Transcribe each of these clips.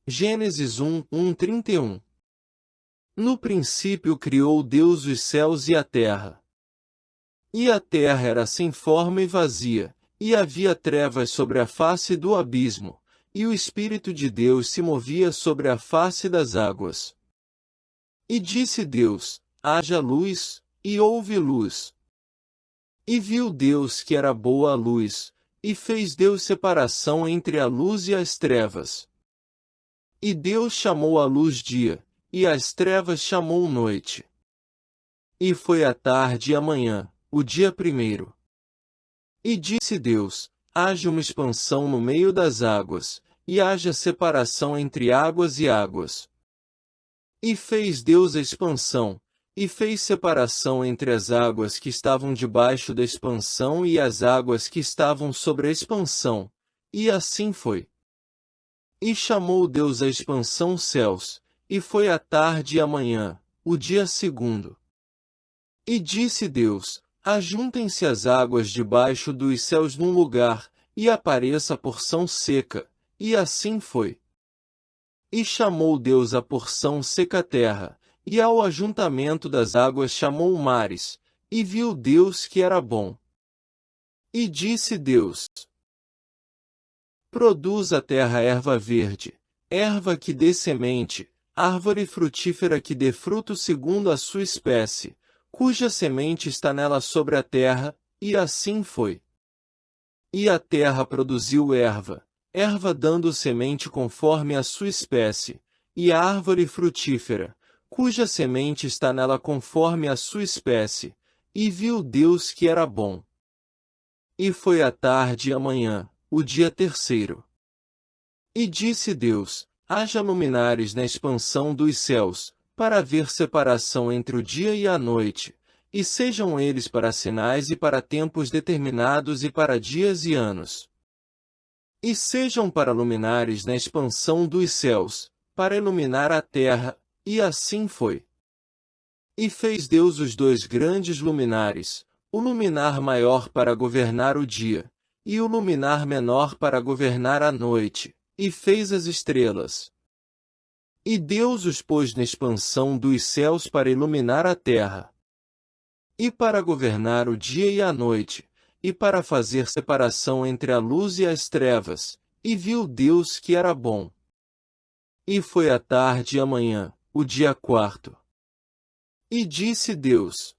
Gênesis 1:31. No princípio criou Deus os céus e a terra. E a terra era sem forma e vazia, e havia trevas sobre a face do abismo, e o Espírito de Deus se movia sobre a face das águas. E disse Deus: haja luz, e houve luz. E viu Deus que era boa a luz, e fez Deus separação entre a luz e as trevas. E Deus chamou a luz dia, e as trevas chamou noite. E foi a tarde e a manhã, o dia primeiro. E disse Deus: haja uma expansão no meio das águas, e haja separação entre águas e águas. E fez Deus a expansão, e fez separação entre as águas que estavam debaixo da expansão e as águas que estavam sobre a expansão, e assim foi. E chamou Deus a expansão céus, e foi a tarde e a manhã, o dia segundo. E disse Deus: ajuntem-se as águas debaixo dos céus num lugar, e apareça a porção seca, e assim foi. E chamou Deus a porção seca terra, e ao ajuntamento das águas chamou mares, e viu Deus que era bom. E disse Deus: produz a terra erva verde, erva que dê semente, árvore frutífera que dê fruto segundo a sua espécie, cuja semente está nela sobre a terra, e assim foi. E a terra produziu erva, erva dando semente conforme a sua espécie, e a árvore frutífera, cuja semente está nela conforme a sua espécie, e viu Deus que era bom. E foi a tarde e a manhã, o dia terceiro. E disse Deus: haja luminares na expansão dos céus, para haver separação entre o dia e a noite, e sejam eles para sinais e para tempos determinados e para dias e anos. E sejam para luminares na expansão dos céus, para iluminar a terra, e assim foi. E fez Deus os dois grandes luminares, o luminar maior para governar o dia, e o luminar menor para governar a noite, e fez as estrelas. E Deus os pôs na expansão dos céus para iluminar a terra, e para governar o dia e a noite, e para fazer separação entre a luz e as trevas, e viu Deus que era bom. E foi a tarde e a manhã, o dia quarto. E disse Deus: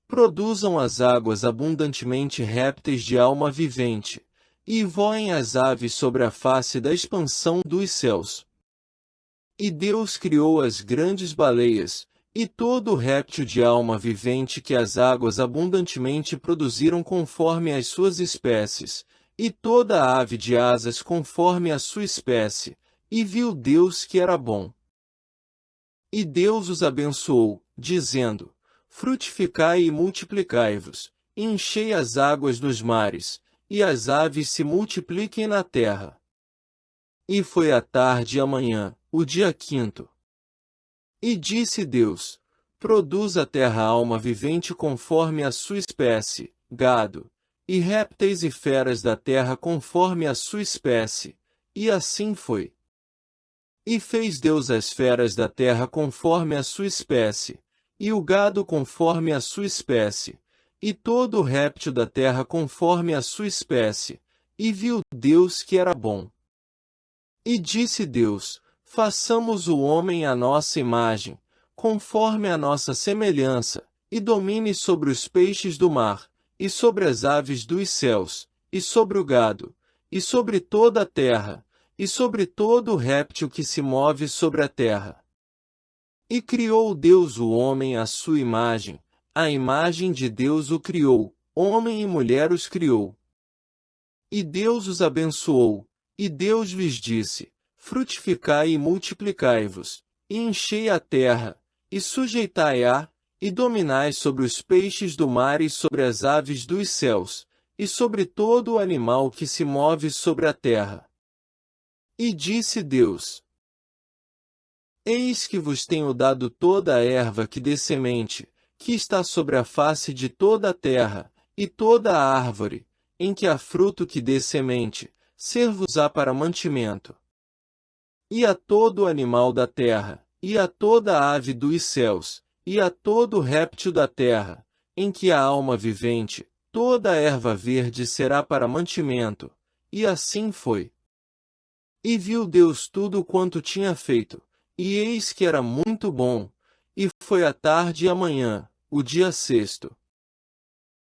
produzam as águas abundantemente répteis de alma vivente, e voem as aves sobre a face da expansão dos céus. E Deus criou as grandes baleias, e todo o réptil de alma vivente que as águas abundantemente produziram conforme as suas espécies, e toda a ave de asas conforme a sua espécie, e viu Deus que era bom. E Deus os abençoou, dizendo: frutificai e multiplicai-vos, e enchei as águas dos mares, e as aves se multipliquem na terra. E foi a tarde e a manhã, o dia quinto. E disse Deus: produz a terra alma vivente conforme a sua espécie, gado, e répteis e feras da terra conforme a sua espécie, e assim foi. E fez Deus as feras da terra conforme a sua espécie, e o gado conforme a sua espécie, e todo o réptil da terra conforme a sua espécie, e viu Deus que era bom. E disse Deus: façamos o homem à nossa imagem, conforme a nossa semelhança, e domine sobre os peixes do mar, e sobre as aves dos céus, e sobre o gado, e sobre toda a terra, e sobre todo o réptil que se move sobre a terra. E criou Deus o homem à sua imagem, a imagem de Deus o criou, homem e mulher os criou. E Deus os abençoou, e Deus lhes disse: frutificai e multiplicai-vos, e enchei a terra, e sujeitai-a, e dominai sobre os peixes do mar e sobre as aves dos céus, e sobre todo o animal que se move sobre a terra. E disse Deus: eis que vos tenho dado toda a erva que dê semente, que está sobre a face de toda a terra, e toda a árvore, em que há fruto que dê semente, ser-vos-á para mantimento. E a todo animal da terra, e a toda ave dos céus, e a todo réptil da terra, em que há alma vivente, toda a erva verde será para mantimento. E assim foi. E viu Deus tudo quanto tinha feito, e eis que era muito bom. E foi a tarde e a manhã, o dia sexto.